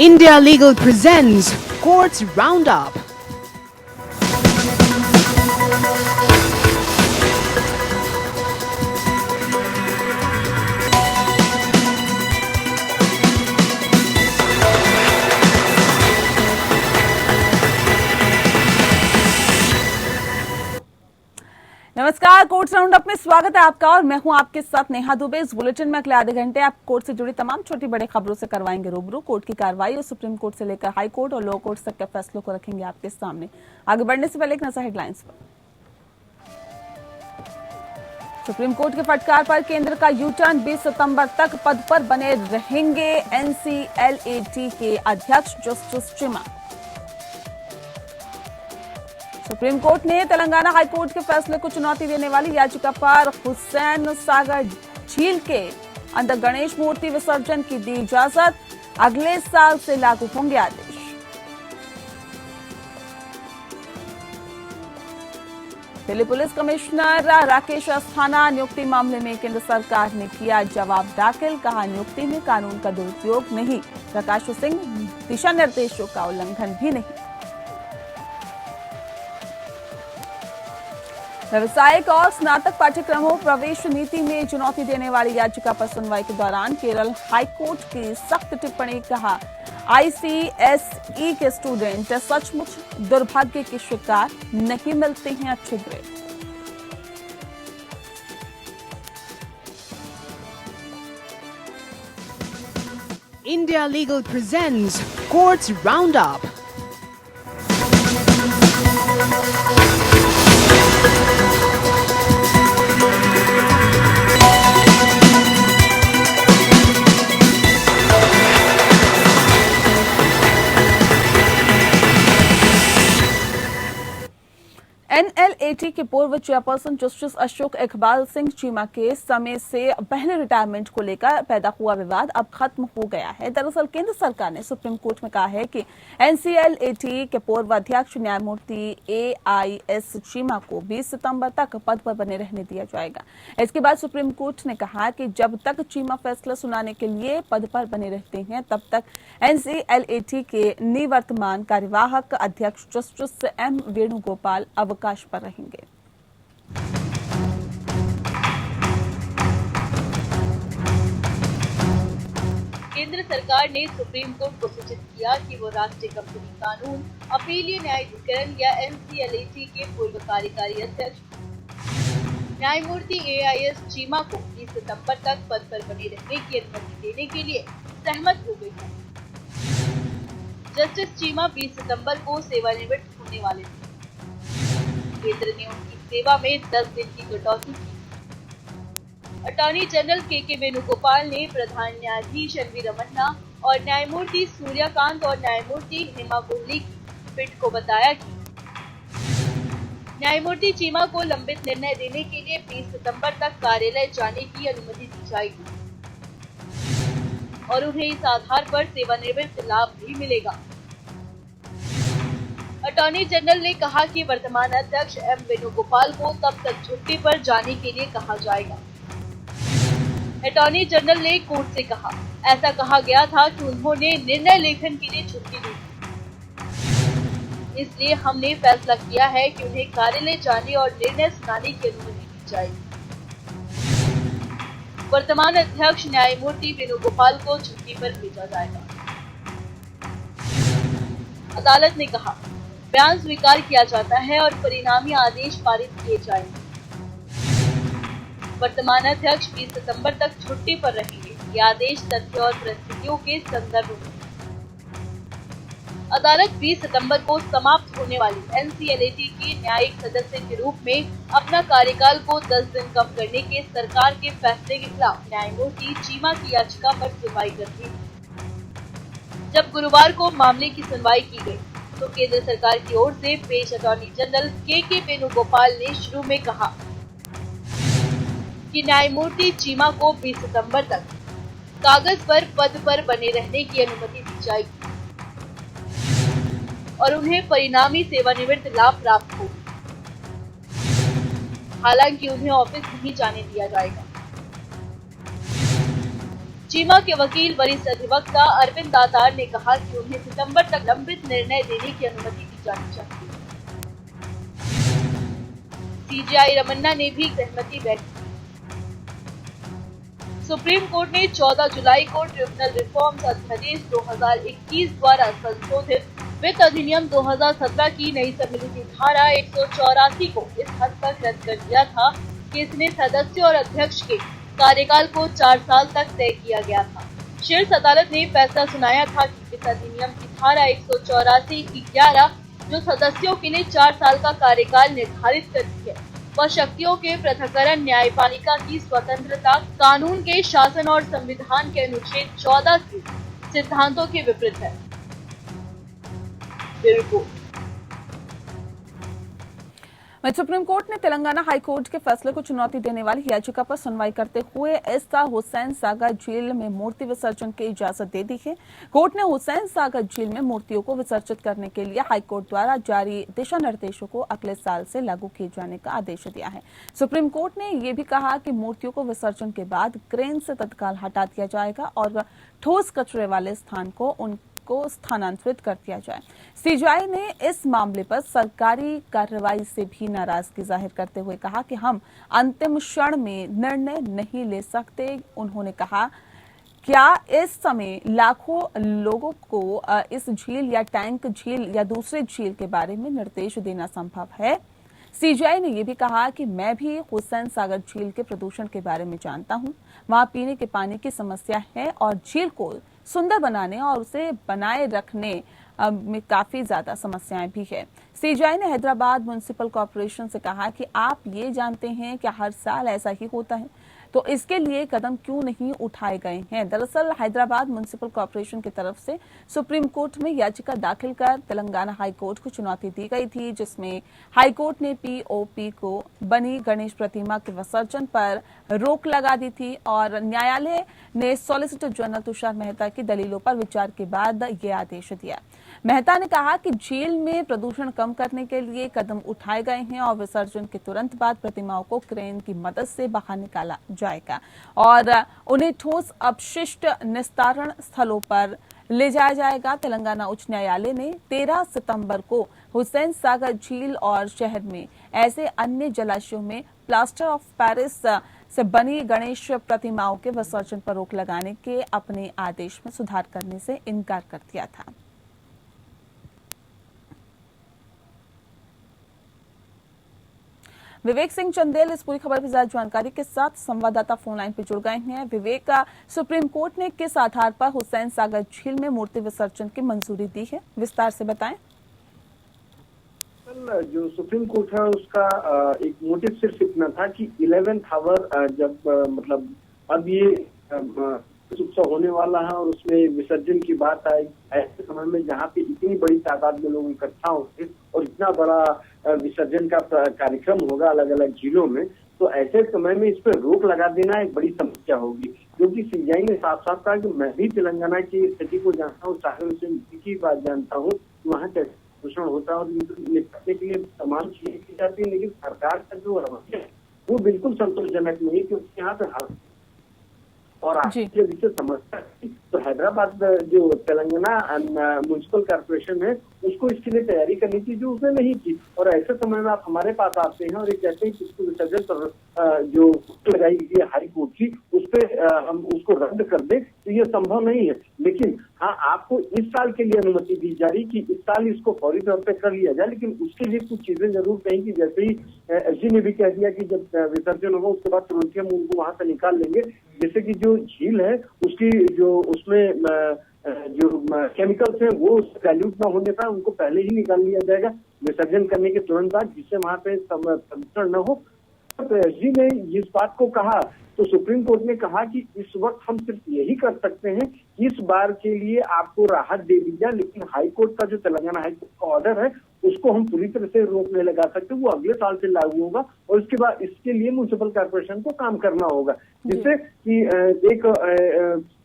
India Legal presents Courts Roundup. नमस्कार, courts roundup में स्वागत है आपका और मैं हूं आपके साथ नेहा दुबे। इस बुलेटिन में अगले आधे घंटे आप कोर्ट से जुड़ी तमाम छोटी बड़ी खबरों से करवाएंगे रूबरू। कोर्ट की कार्रवाई और सुप्रीम कोर्ट से लेकर हाई कोर्ट और लोअर कोर्ट तक के फैसलों को रखेंगे आपके सामने। आगे बढ़ने से पहले एक नजर हेडलाइंस पर। सुप्रीम कोर्ट के फटकार पर केंद्र का यू टर्न, 20 सितंबर तक पद पर बने रहेंगे एनसीएलएटी के अध्यक्ष जस्टिस चीमा। सुप्रीम कोर्ट ने तेलंगाना हाईकोर्ट के फैसले को चुनौती देने वाली याचिका पर हुसैन सागर झील के अंदर गणेश मूर्ति विसर्जन की दी इजाजत, अगले साल से लागू होंगे आदेश। दिल्ली पुलिस कमिश्नर राकेश अस्थाना नियुक्ति मामले में केंद्र सरकार ने किया जवाब दाखिल, कहा नियुक्ति में कानून का दुरुपयोग नहीं, प्रकाश सिंह दिशा निर्देशों का उल्लंघन भी नहीं। व्यावसायिक और स्नातक पाठ्यक्रमों प्रवेश नीति में चुनौती देने वाली याचिका पर सुनवाई के दौरान केरल हाईकोर्ट की सख्त टिप्पणी, कहा आईसीएसई के स्टूडेंट सचमुच दुर्भाग्य के शिकार, नहीं मिलते हैं अच्छे grade. India Legal presents Courts Roundup. एनएलएटी के पूर्व चेयरपर्सन जस्टिस अशोक इकबाल सिंह चीमा के समय से पहले रिटायरमेंट को लेकर पैदा हुआ विवाद अब खत्म हो गया है। दरअसल केंद्र सरकार ने सुप्रीम कोर्ट में कहा है कि एनसीएलएटी के पूर्व अध्यक्ष न्यायमूर्ति एआईएस चीमा को 20 सितंबर तक पद पर बने रहने दिया जाएगा। इसके बाद सुप्रीम कोर्ट ने कहा कि जब तक चीमा फैसला सुनाने के लिए पद पर बने रहते हैं तब तक एनसीएलएटी के निवर्तमान कार्यवाहक अध्यक्ष जस्टिस एम वेणुगोपाल अवकाश पर रहेंगे। केंद्र सरकार ने सुप्रीम कोर्ट को सूचित किया कि वो राष्ट्रीय कंपनी कानून, अपीलीय न्यायाधिकरण या एनसीएलएटी के पूर्व कार्यकारी अध्यक्ष न्यायमूर्ति एआईएस चीमा को 20 सितंबर तक पद पर बने रहने की अनुमति देने के लिए सहमत हो गई है। जस्टिस चीमा 20 सितंबर को सेवानिवृत्त होने वाले थे। केंद्र ने उनकी सेवा में 10 दिन की कटौती की। अटॉर्नी जनरल के वेणुगोपाल ने प्रधान न्यायाधीश एनवी रमन्ना और न्यायमूर्ति सूर्यकांत और न्यायमूर्ति हेमा कोहली की पीठ को बताया कि न्यायमूर्ति चीमा को लंबित निर्णय देने के लिए 20 सितंबर तक कार्यालय जाने की अनुमति दी जाएगी और उन्हें इस आधार पर सेवानिवृत्त लाभ भी मिलेगा। अटॉर्नी जनरल ने कहा कि वर्तमान अध्यक्ष एम वेणुगोपाल को तब तक छुट्टी पर जाने के लिए कहा जाएगा। अटॉर्नी जनरल ने कोर्ट से कहा, ऐसा कहा गया था कि उन्होंने निर्णय लेखन के लिए छुट्टी दी, इसलिए हमने फैसला किया है कि उन्हें कार्यालय जाने और निर्णय सुनाने की अनुमति दी जाएगी। वर्तमान अध्यक्ष न्यायमूर्ति वेणुगोपाल को छुट्टी पर भेजा जाएगा। अदालत ने कहा, बयान स्वीकार किया जाता है और परिणामी आदेश पारित किए जाएंगे। वर्तमान अध्यक्ष 20 सितंबर तक छुट्टी पर रहेंगे। ये आदेश तथ्य और परिस्थितियों के संदर्भ में। अदालत 20 सितंबर को समाप्त होने वाली एनसीएलएटी के न्यायिक सदस्य के रूप में अपना कार्यकाल को 10 दिन कम करने के सरकार के फैसले के खिलाफ न्यायमूर्ति चीमा की याचिका पर सुनवाई करती है। जब गुरुवार को मामले की सुनवाई की गई तो केंद्र सरकार की ओर से पेश अटॉर्नी जनरल के वेणुगोपाल ने शुरू में कहा कि न्यायमूर्ति चीमा को 20 सितंबर तक कागज पर पद पर बने रहने की अनुमति दी जाएगी और उन्हें परिणामी सेवानिवृत्त लाभ प्राप्त होगी। हालांकि उन्हें ऑफिस नहीं जाने दिया जाएगा। चीमा के वकील वरिष्ठ अधिवक्ता अरविंद दातार ने कहा कि उन्हें सितंबर तक लंबित निर्णय देने की अनुमति दी जानी चाहिए। सीजेआई रमन्ना ने भी सहमति व्यक्त की। सुप्रीम कोर्ट ने 14 जुलाई को ट्रिब्यूनल रिफॉर्म्स अध्यादेश 2021 द्वारा संशोधित वित्त अधिनियम 2017 की नई सम्मिलित धारा 184 को इस हद तक रद्द कर दिया था कि इसमें सदस्य और अध्यक्ष के कार्यकाल को 4 साल तक तय किया गया था। शीर्ष अदालत ने फैसला सुनाया था कि वित्त अधिनियम की धारा 184 की 11 जो सदस्यों के लिए 4 साल का कार्यकाल निर्धारित करती है वह शक्तियों के पृथक्करण, न्यायपालिका की स्वतंत्रता, कानून के शासन और संविधान के अनुच्छेद 14 के सिद्धांतों के विपरीत है। रिपोर्ट। सुप्रीम कोर्ट ने तेलंगाना हाई कोर्ट के फैसले को चुनौती देने वाली याचिका पर सुनवाई करते हुए एस्ता हुसैन सागर झील में मूर्ति विसर्जन की इजाजत दे दी है। कोर्ट ने हुसैन सागर झील में मूर्तियों को विसर्जित करने के लिए हाई कोर्ट द्वारा जारी दिशा निर्देशों को अगले साल से लागू किए जाने का आदेश दिया है। सुप्रीम कोर्ट ने यह भी कहा कि मूर्तियों को विसर्जन के बाद क्रेन से तत्काल हटा दिया जाएगा और ठोस कचरे वाले स्थान को को स्थानांतरित कर दिया जाए। सीजेआई ने इस मामले पर सरकारी कार्रवाई से भी नाराजगी जाहिर करते हुए कहा कि हम अंतिम क्षण में निर्णय नहीं ले सकते। उन्होंने कहा, क्या इस समय लाखों लोगों को इस झील या टैंक झील या दूसरे झील के बारे में निर्देश देना संभव है? सीजेआई ने यह भी कहा कि मैं भी हुसैन सागर झील के प्रदूषण के बारे में जानता हूं। वहां पीने के पानी की समस्या है और झील को सुंदर बनाने और उसे बनाए रखने में काफी ज्यादा समस्याएं भी है। सीजेआई ने हैदराबाद म्युनिसिपल कॉर्पोरेशन से कहा कि आप ये जानते हैं कि हर साल ऐसा ही होता है, तो इसके लिए कदम क्यों नहीं उठाए गए हैं। दरअसल हैदराबाद म्युनिसिपल कॉर्पोरेशन की तरफ से सुप्रीम कोर्ट में याचिका दाखिल कर तेलंगाना हाई कोर्ट को चुनौती दी गई थी, जिसमें हाई कोर्ट ने पीओपी को बनी गणेश प्रतिमा के विसर्जन पर रोक लगा दी थी और न्यायालय ने सॉलिसिटर जनरल तुषार मेहता की दलीलों पर विचार के बाद ये आदेश दिया। मेहता ने कहा कि झील में प्रदूषण कम करने के लिए कदम उठाए गए हैं और विसर्जन के तुरंत बाद प्रतिमाओं को क्रेन की मदद से बाहर निकाला जाएगा और उन्हें ठोस अपशिष्ट निस्तारण स्थलों पर ले जाया जाएगा। तेलंगाना उच्च न्यायालय ने 13 सितंबर को हुसैन सागर झील और शहर में ऐसे अन्य जलाशयों में प्लास्टर ऑफ पेरिस से बनी गणेश प्रतिमाओं के विसर्जन पर रोक लगाने के अपने आदेश में सुधार करने से इनकार कर दिया था। विवेक सिंह चंदेल इस पूरी खबर पर ज्यादा जानकारी के साथ संवाददाता फोन लाइन पर जुड़ गए हैं। विवेक, सुप्रीम कोर्ट ने किस आधार पर हुसैन सागर झील में मूर्ति विसर्जन की मंजूरी दी है, विस्तार से बताएं। जो सुप्रीम कोर्ट है उसका एक मोटिव सिर्फ इतना था कि 11th आवर जब मतलब अब ये उत्सव होने वाला है और उसमें विसर्जन की बात आई, ऐसे समय में जहाँ पे इतनी बड़ी तादाद में लोग इकट्ठा होंगे और इतना बड़ा विसर्जन का कार्यक्रम होगा अलग अलग झीलों में, तो ऐसे समय में इस पर रोक लगा देना एक बड़ी समस्या होगी। क्योंकि सीजेआई ने साफ साफ कहा कि मैं भी तेलंगाना की स्थिति को जानता हूँ, साहिल से की बात जानता हूँ, वहाँ प्रदूषण होता है और निपटने के लिए तमाम चीजें की जाती है, लेकिन सरकार का जो रवैया है वो बिल्कुल संतोषजनक नहीं है। क्योंकि यहाँ पे और जब इसे समझता है तो हैदराबाद जो तेलंगाना म्युनिसिपल कॉर्पोरेशन है उसको इसके लिए तैयारी करनी थी जो उसने नहीं की। और ऐसे समय में आप हमारे पास आते हैं और ये कहते हैं कि इसको विसर्जन पर जो लगाई गई हाई कोर्ट की उस पर हम उसको रद्द कर दें, तो ये संभव नहीं है। लेकिन हाँ, आपको इस साल के लिए अनुमति दी जा रही कि इस साल इसको फौरी तौर पर कर लिया जाए, लेकिन उसके लिए कुछ चीजें जरूर कहीं की, जैसे ही एसजी ने भी कह दिया कि जब विसर्जन होगा उसके बाद तुरंत हम उनको वहां से निकाल लेंगे। जैसे कि जो झील है उसकी जो उसमें जो केमिकल्स हैं वो डाइल्यूट ना होने पर उनको पहले ही निकाल लिया जाएगा विसर्जन करने के तुरंत बाद, जिससे वहां पे प्रदूषण न हो। तो एसजी ने इस बात को कहा तो सुप्रीम कोर्ट ने कहा कि इस वक्त हम सिर्फ यही कर सकते हैं कि इस बार के लिए आपको राहत दे दी जाए, लेकिन हाई कोर्ट का जो तेलंगाना हाई कोर्ट का ऑर्डर है उसको हम पूरी तरह से रोक नहीं लगा सकते, वो अगले साल से लागू होगा और उसके बाद इसके लिए म्युनिसिपल कॉर्पोरेशन को काम करना होगा, जिससे कि एक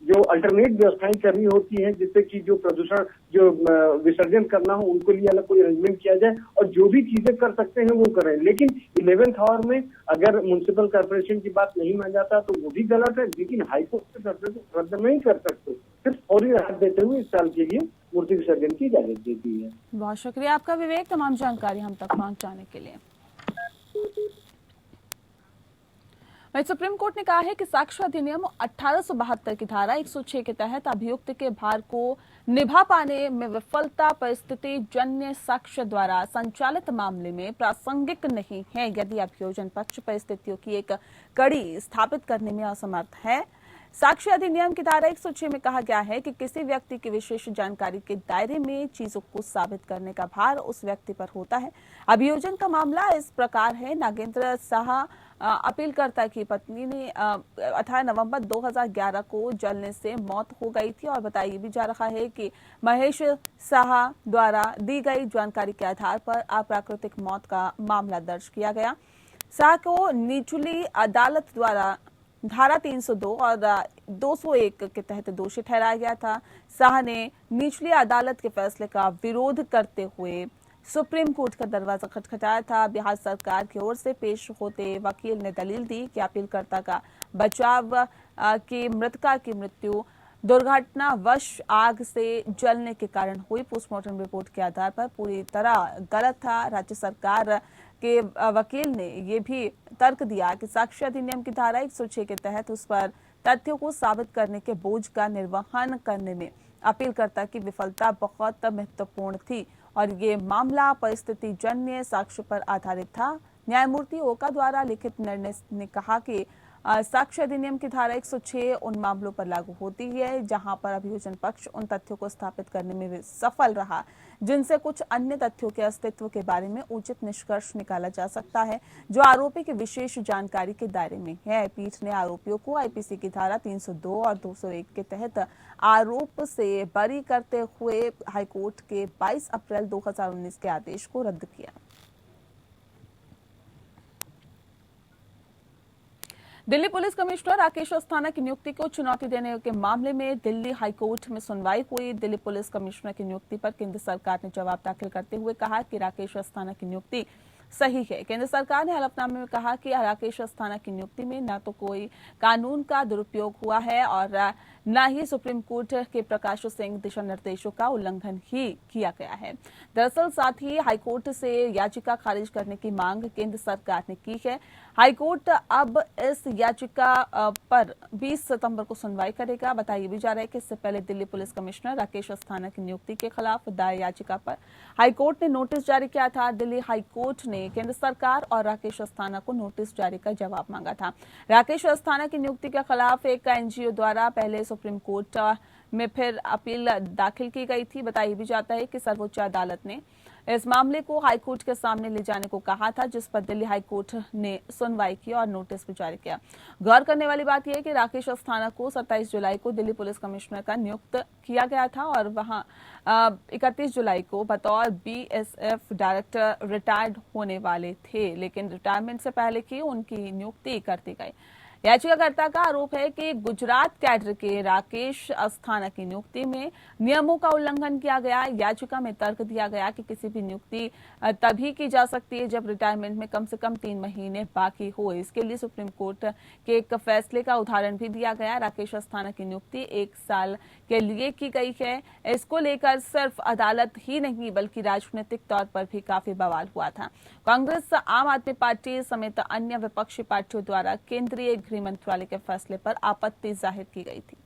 जो अल्टरनेट व्यवस्थाएं करनी होती है, जिससे कि जो प्रदूषण जो विसर्जन करना हो उनको लिए अलग कोई अरेंजमेंट किया जाए और जो भी चीजें कर सकते हैं वो करें। लेकिन 11th आवर में अगर म्युनिसिपल कॉर्पोरेशन की बात नहीं मान जाता तो वो भी गलत है, लेकिन हाईकोर्ट के फैसले को रद्द नहीं कर सकते, सिर्फ फौरी राहत देते हुए इस साल के लिए मूर्ति विसर्जन की इजाजत दी गई है। बहुत शुक्रिया आपका विवेक, तमाम जानकारी हम तक पहुंचाने के लिए। वहीं सुप्रीम कोर्ट ने कहा है कि साक्ष्य अधिनियम 1872 की धारा 106 के तहत अभियुक्त के भार को निभा पाने में विफलता परिस्थिति जन्य साक्ष्य द्वारा संचालित मामले में प्रासंगिक नहीं है यदि अभियोजन पक्ष परिस्थितियों की एक कड़ी स्थापित करने में असमर्थ है। साक्ष्य अधिनियम की धारा 106 में कहा गया है कि किसी व्यक्ति की विशेष जानकारी के दायरे में चीजों को साबित करने का भार उस व्यक्ति पर होता है। अभियोजन का मामला इस प्रकार है। नागेंद्र साह अपीलकर्ता की पत्नी ने 18 नवंबर 2011 को जलने से मौत हो गई थी और बताया भी जा रहा है कि महेश साह द्वारा दी गई जानकारी के आधार पर अप्राकृतिक मौत का मामला दर्ज किया गया। साह को निचली अदालत द्वारा धारा 302 और 201 के तहत दोषी ठहराया गया था। साह ने निचली अदालत के फैसले का विरोध करते हुए सुप्रीम कोर्ट का दरवाजा खटखटाया था। बिहार सरकार की ओर से पेश होते वकील ने दलील दी कि अपीलकर्ता का बचाव की मृतका की मृत्यु दुर्घटनावश आग से जलने के कारण हुई। पोस्टमार्टम रिपोर्ट के आधार पर पूरी तरह गलत था। राज्य सरकार के वकील ने यह भी तर्क दिया कि साक्ष्य अधिनियम की धारा 106 के तहत उस पर तथ्यों को साबित करने के बोझ का निर्वहन करने में अपीलकर्ता की विफलता बहुत महत्वपूर्ण थी और ये मामला परिस्थिति जन्य साक्ष्य पर आधारित था। न्यायमूर्ति ओका द्वारा लिखित निर्णय ने कहा कि साक्ष्य अधिनियम की धारा 106 उन मामलों पर लागू होती है जहां पर अभियोजन पक्ष उन तथ्यों को स्थापित करने में सफल रहा जिनसे कुछ अन्य तथ्यों के अस्तित्व के बारे में उचित निष्कर्ष निकाला जा सकता है जो आरोपी की विशेष जानकारी के दायरे में है। पीठ ने आरोपियों को आईपीसी की धारा 302 और 201 के तहत आरोप से बरी करते हुए हाईकोर्ट के 22 अप्रैल 2019 के आदेश को रद्द किया। दिल्ली पुलिस कमिश्नर राकेश अस्थाना की नियुक्ति को चुनौती देने के मामले में दिल्ली हाईकोर्ट में सुनवाई हुई। दिल्ली पुलिस कमिश्नर की नियुक्ति पर केंद्र सरकार ने जवाब दाखिल करते हुए कहा कि राकेश अस्थाना की नियुक्ति सही है। केंद्र सरकार ने हलफनामे में कहा कि राकेश अस्थाना की नियुक्ति में न तो कोई कानून का दुरुपयोग हुआ है और न ही सुप्रीम कोर्ट के प्रकाश सिंह दिशा निर्देशों का उल्लंघन ही किया गया है। दरअसल साथ ही हाईकोर्ट से याचिका खारिज करने की मांग केंद्र सरकार ने की है। हाईकोर्ट अब इस याचिका पर 20 सितंबर को सुनवाई करेगा। बताया भी जा रहा है कि इससे पहले दिल्ली पुलिस कमिश्नर राकेश अस्थाना की नियुक्ति के खिलाफ दायर याचिका पर हाईकोर्ट ने नोटिस जारी किया था। दिल्ली हाईकोर्ट ने केंद्र सरकार और राकेश अस्थाना को नोटिस जारी कर जवाब मांगा था। राकेश अस्थाना की नियुक्ति के खिलाफ एक एनजीओ द्वारा पहले सुप्रीम कोर्ट में फिर अपील दाखिल की गई थी। बताया भी जाता है कि सर्वोच्च अदालत ने इस मामले को हाईकोर्ट के सामने ले जाने को कहा था, जिस पर दिल्ली हाईकोर्ट ने सुनवाई की और नोटिस भी जारी किया। गौर करने वाली बात यह है कि राकेश अस्थाना को 27 जुलाई को दिल्ली पुलिस कमिश्नर का नियुक्त किया गया था और वहां 31 जुलाई को बतौर बीएसएफ डायरेक्टर रिटायर्ड होने वाले थे, लेकिन रिटायरमेंट से पहले की उनकी नियुक्ति कर दी गई। याचिकाकर्ता का आरोप है कि गुजरात कैडर के राकेश अस्थाना की नियुक्ति में नियमों का उल्लंघन किया गया। याचिका में तर्क दिया गया कि किसी भी नियुक्ति तभी की जा सकती है जब रिटायरमेंट में कम से कम 3 महीने बाकी हो। इसके लिए सुप्रीम कोर्ट के एक फैसले का उदाहरण भी दिया गया। राकेश अस्थाना की नियुक्ति 1 साल के लिए की गई है। इसको लेकर सिर्फ अदालत ही नहीं बल्कि राजनीतिक तौर पर भी काफी बवाल हुआ था। कांग्रेस, आम आदमी पार्टी समेत अन्य विपक्षी पार्टियों द्वारा केंद्रीय गृह मंत्रालय के फैसले पर आपत्ति जाहिर की गई थी।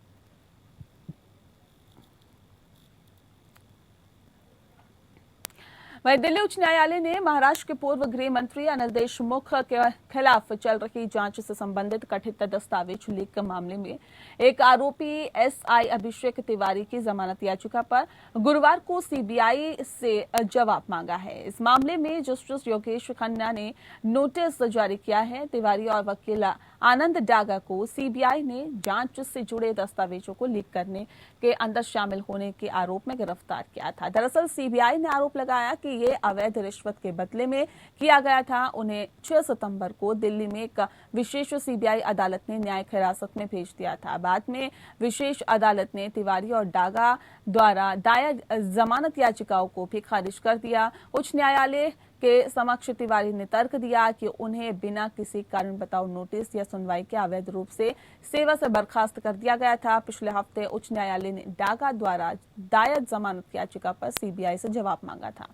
वहीं दिल्ली उच्च न्यायालय ने महाराष्ट्र के पूर्व गृह मंत्री अनिल देशमुख के खिलाफ चल रही जांच से संबंधित कथित दस्तावेज लीक मामले में एक आरोपी एसआई अभिषेक तिवारी की जमानत याचिका पर गुरुवार को सीबीआई से जवाब मांगा है। इस मामले में जस्टिस योगेश खन्ना ने नोटिस जारी किया है। तिवारी और वकील आनंद डागा को सीबीआई ने जांच से जुड़े दस्तावेजों को लीक करने के अंदर शामिल होने के आरोप में गिरफ्तार किया था। दरअसल सीबीआई ने आरोप लगाया कि ये अवैध रिश्वत के बदले में किया गया था। उन्हें 6 सितंबर को दिल्ली में एक विशेष सीबीआई अदालत ने न्यायिक हिरासत में भेज दिया था। बाद में विशेष अदालत ने तिवारी और डागा द्वारा दायर जमानत याचिकाओं को भी खारिज कर दिया। उच्च न्यायालय के समक्ष तिवारी ने तर्क दिया कि उन्हें बिना किसी कारण बताओ नोटिस या सुनवाई के अवैध रूप से सेवा से बर्खास्त कर दिया गया था। पिछले हफ्ते उच्च न्यायालय ने डागा द्वारा दायर जमानत याचिका पर सीबीआई से जवाब मांगा था।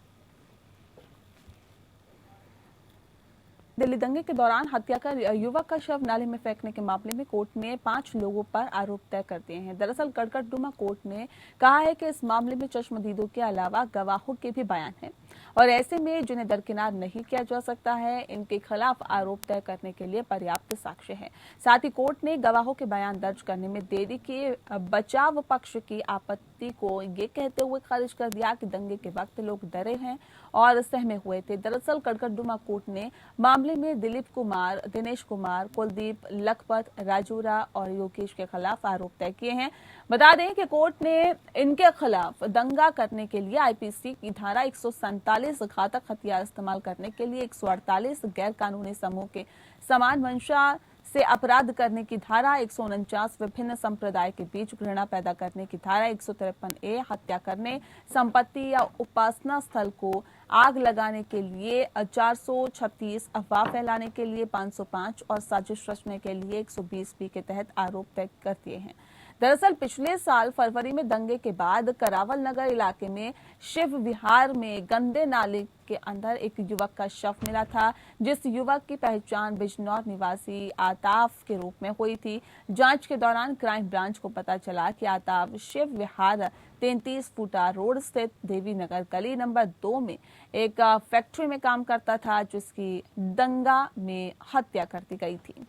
दिल्ली दंगे के दौरान हत्या कर युवक का शव नाले में फेंकने के मामले में कोर्ट ने 5 लोगों पर आरोप तय कर दिए हैं। दरअसल कड़कड़डुमा कोर्ट ने कहा है कि इस मामले में चश्मदीदों के अलावा गवाहों के भी बयान हैं और ऐसे में जिन्हें दरकिनार नहीं किया जा सकता है, इनके खिलाफ आरोप तय करने के लिए पर्याप्त साक्ष्य है। साथ ही कोर्ट ने गवाहों के बयान दर्ज करने में देरी के बचाव पक्ष की आपत्ति को ये कहते हुए खारिज कर दिया कि दंगे के वक्त लोग डरे हैं और सहमे हुए थे। दरअसल कड़कड़डुमा कोर्ट ने मामले में दिलीप कुमार, दिनेश कुमार, कुलदीप, लखपत, राजूरा और योगेश के खिलाफ आरोप तय किए हैं। बता दें कि कोर्ट ने इनके खिलाफ दंगा करने के लिए आईपीसी की धारा 147 घातक हथियार इस्तेमाल करने के लिए 148 गैर कानूनी समूह के समान मंशा से अपराध करने की धारा 149, विभिन्न संप्रदाय के बीच घृणा पैदा करने की धारा 153A, हत्या करने, संपत्ति या उपासना स्थल को आग लगाने के लिए 436, अफवाह फैलाने के लिए 505 और साजिश रचने के लिए 120B के तहत आरोप तय कर दिए हैं। दरअसल पिछले साल फरवरी में दंगे के बाद करावल नगर इलाके में शिव विहार में गंदे नाले के अंदर एक युवक का शव मिला था, जिस युवक की पहचान बिजनौर निवासी आताफ के रूप में हुई थी। जांच के दौरान क्राइम ब्रांच को पता चला कि आताफ शिव विहार 33 फुटा रोड स्थित देवी नगर गली नंबर 2 में एक फैक्ट्री में काम करता था, जिसकी दंगा में हत्या कर दी गई थी।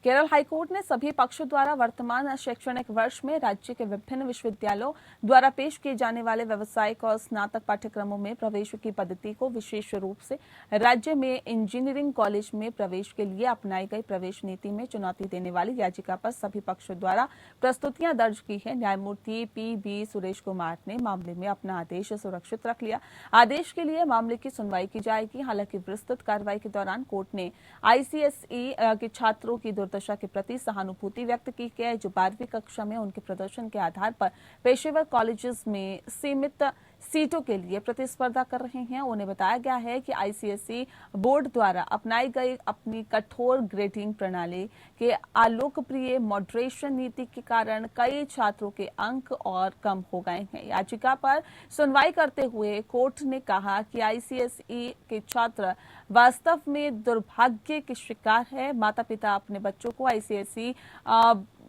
केरल हाईकोर्ट ने सभी पक्षों द्वारा वर्तमान शैक्षणिक वर्ष में राज्य के विभिन्न विश्वविद्यालयों द्वारा पेश किए जाने वाले व्यावसायिक और स्नातक पाठ्यक्रमों में प्रवेश की पद्धति को विशेष रूप से राज्य में इंजीनियरिंग कॉलेज में प्रवेश के लिए अपनाई गई प्रवेश नीति में चुनौती देने वाली याचिका पर सभी पक्षों द्वारा प्रस्तुतियां दर्ज की है। न्यायमूर्ति पी.बी. सुरेश कुमार ने मामले में अपना आदेश सुरक्षित रख लिया। आदेश के लिए मामले की सुनवाई की जाएगी। हालांकि विस्तृत कार्रवाई के दौरान कोर्ट ने आईसीएसई के छात्रों की दशा के प्रति सहानुभूति व्यक्त की है, जो 12वीं कक्षा में उनके प्रदर्शन के आधार पर पेशेवर कॉलेजेस में सीमित सीटों के लिए प्रतिस्पर्धा कर रहे हैं। उन्हें बताया गया है कि आईसीएसई बोर्ड द्वारा अपनाई गई अपनी कठोर ग्रेडिंग प्रणाली के अलोकप्रिय मॉडरेशन नीति के कारण कई छात्रों के अंक और कम हो गए हैं। याचिका पर सुनवाई करते हुए कोर्ट ने कहा कि आईसीएसई के छात्र वास्तव में दुर्भाग्य के शिकार है। माता पिता अपने बच्चों को आईसीएसई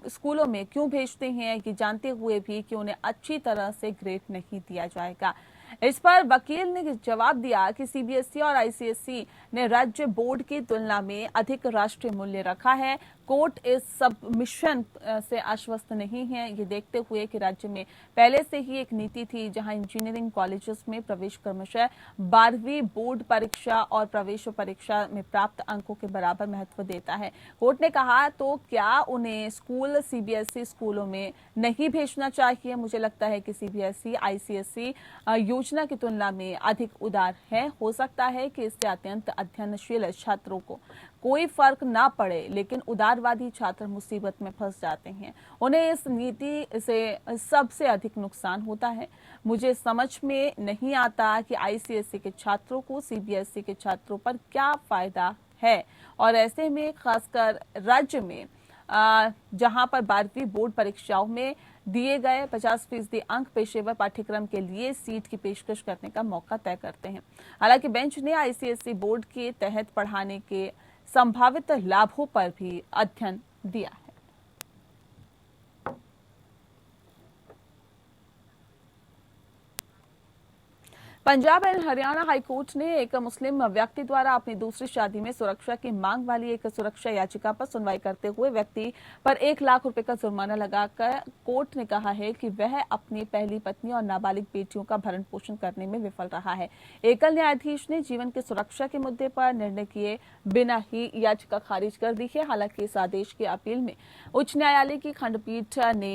स्कूलों में क्यों भेजते हैं, ये जानते हुए भी कि उन्हें अच्छी तरह से ग्रेड नहीं दिया जाएगा। इस पर वकील ने जवाब दिया कि सीबीएसई और आईसीएसई ने राज्य बोर्ड की तुलना में अधिक राष्ट्रीय मूल्य रखा है। कोर्ट इस सबमिशन से आश्वस्त नहीं है, ये देखते हुए कि राज्य में पहले से ही एक नीति थी जहां इंजीनियरिंग कॉलेजेस में प्रवेश क्रमशः 12वीं बोर्ड परीक्षा और प्रवेश परीक्षा में प्राप्त अंकों के बराबर महत्व देता है। कोर्ट ने कहा तो क्या उन्हें स्कूल सीबीएसई स्कूलों में नहीं भेजना चाहिए? मुझे लगता है कि सीबीएसई आईसीएसई योजना की तुलना में अधिक उदार है। हो सकता है कि इससे अत्यंत अध्ययनशील छात्रों को कोई फर्क ना पड़े, लेकिन उदारवादी छात्र मुसीबत में फंस जाते हैं। उन्हें इस नीति से सबसे अधिक नुकसान होता है। मुझे समझ में नहीं आता कि आईसीएसई के छात्रों को सीबीएसई के छात्रों पर क्या फायदा है, और ऐसे में खासकर राज्य में जहां पर 12वीं बोर्ड परीक्षाओं में दिए गए 50% अंक पेशेवर पाठ्यक्रम के लिए सीट की पेशकश करने का मौका तय करते हैं। हालांकि बेंच ने आईसीएसई बोर्ड के तहत पढ़ाने के संभावित लाभों पर भी अध्ययन दिया है। पंजाब एंड हरियाणा हाईकोर्ट ने एक मुस्लिम व्यक्ति द्वारा अपनी दूसरी शादी में सुरक्षा की मांग वाली एक सुरक्षा याचिका पर सुनवाई करते हुए व्यक्ति पर 1 लाख रुपए का जुर्माना लगाकर कोर्ट ने कहा है कि वह अपनी पहली पत्नी और नाबालिग बेटियों का भरण पोषण करने में विफल रहा है। एकल न्यायाधीश ने जीवन की सुरक्षा के मुद्दे पर निर्णय किए बिना ही याचिका खारिज कर दी है। हालांकि इस आदेश की अपील में उच्च न्यायालय की खंडपीठ ने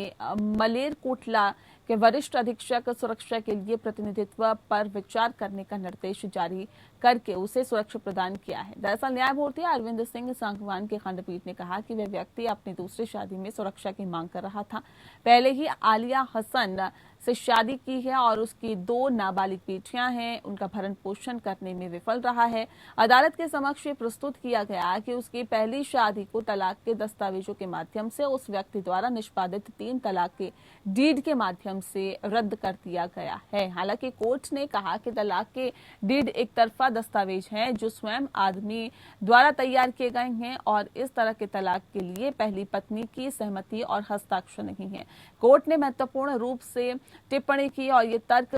मलेरकोटला के वरिष्ठ अधीक्षक सुरक्षा के लिए प्रतिनिधित्व पर विचार करने का निर्देश जारी करके उसे सुरक्षा प्रदान किया है। दरअसल न्यायमूर्ति अरविंद सिंह सांगवान की खंडपीठ ने कहा कि वह व्यक्ति अपनी दूसरी शादी में सुरक्षा की मांग कर रहा था। पहले ही आलिया हसन से शादी की है और उसकी 2 नाबालिग बेटियां हैं। उनका भरण पोषण करने में विफल रहा है। अदालत के समक्ष ये प्रस्तुत किया गया कि उसकी पहली शादी को तलाक के दस्तावेजों के माध्यम से उस व्यक्ति द्वारा निष्पादित 3 तलाक के डीड के माध्यम से रद्द कर दिया गया है। हालांकि कोर्ट ने कहा कि तलाक के डीड एक तरफा दस्तावेज हैं जो स्वयं आदमी द्वारा तैयार किए गए हैं और इस तरह के तलाक के लिए पहली पत्नी की सहमति और हस्ताक्षर नहीं है। कोर्ट ने महत्वपूर्ण रूप से टिप्पणी की और ये तर्क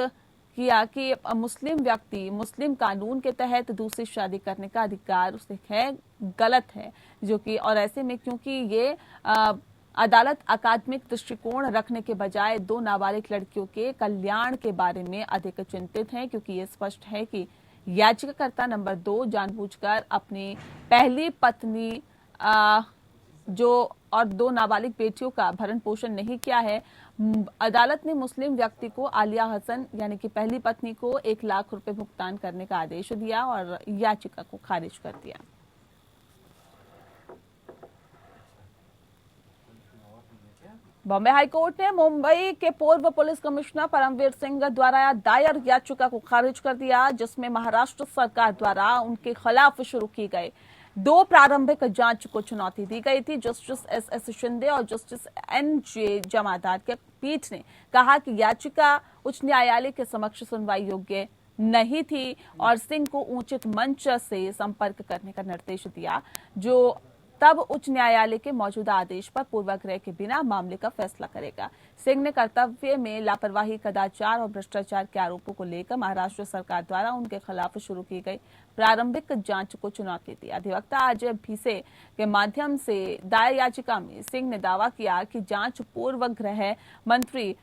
किया कि मुस्लिम व्यक्ति मुस्लिम कानून के तहत दूसरी शादी करने का अधिकार उसे है, गलत है, जो कि और ऐसे में क्योंकि ये अदालत अकादमिक दृष्टिकोण रखने के बजाय 2 नाबालिग लड़कियों के कल्याण के बारे में अधिक चिंतित है, क्योंकि ये स्पष्ट है कि याचिकाकर्ता नंबर 2 जानबूझकर अपनी पहली पत्नी जो और 2 नाबालिग बेटियों का भरण पोषण नहीं किया है। अदालत ने मुस्लिम व्यक्ति को आलिया हसन यानी कि पहली पत्नी को 1 लाख रुपए भुगतान करने का आदेश दिया और याचिका को खारिज कर दिया। बॉम्बे हाईकोर्ट ने मुंबई के पूर्व पुलिस कमिश्नर परमवीर सिंह द्वारा दायर याचिका को खारिज कर दिया, जिसमें महाराष्ट्र सरकार द्वारा उनके खिलाफ शुरू की गई 2 प्रारंभिक जांच को चुनौती दी गई थी। जस्टिस एस शिंदे और जस्टिस NJ जमादार के पीठ ने कहा कि याचिका उच्च न्यायालय के समक्ष सुनवाई योग्य नहीं थी और सिंह को उचित मंच से संपर्क करने का निर्देश दिया, जो तब उच्च न्यायालय के मौजूदा आदेश पर पूर्वाग्रह के बिना मामले का फैसला करेगा। सिंह ने कर्तव्य में लापरवाही, कदाचार और भ्रष्टाचार के आरोपों को लेकर महाराष्ट्र सरकार द्वारा उनके खिलाफ शुरू की गई प्रारंभिक जांच को चुनौती दी। अधिवक्ता अजय भीसे के माध्यम से दायर याचिका में सिंह ने दावा किया कि जांच पूर्वाग्रह मंत्री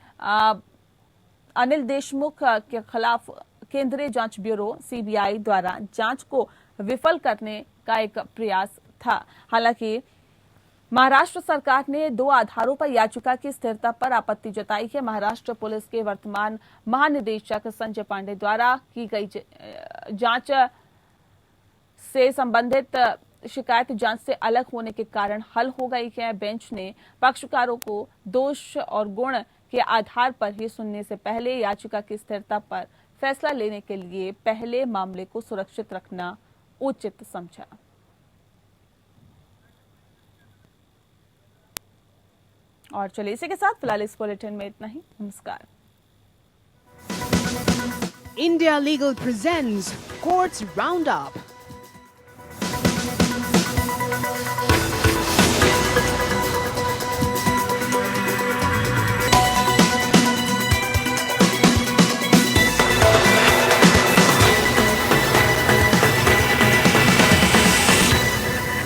अनिल देशमुख के खिलाफ केंद्रीय जांच ब्यूरो CBI द्वारा जांच को विफल करने का एक प्रयास था। हालांकि महाराष्ट्र सरकार ने 2 आधारों पर याचिका की स्थिरता पर आपत्ति जताई है। महाराष्ट्र पुलिस के वर्तमान महानिदेशक संजय पांडे द्वारा की गई जांच से संबंधित शिकायत जांच से अलग होने के कारण हल हो गई है। बेंच ने पक्षकारों को दोष और गुण के आधार पर ही सुनने से पहले याचिका की स्थिरता पर फैसला लेने के लिए पहले मामले को सुरक्षित रखना उचित समझा। और चलिए इसी के साथ फिलहाल इस बुलेटिन में इतना ही। नमस्कार। India Legal presents Courts Roundup.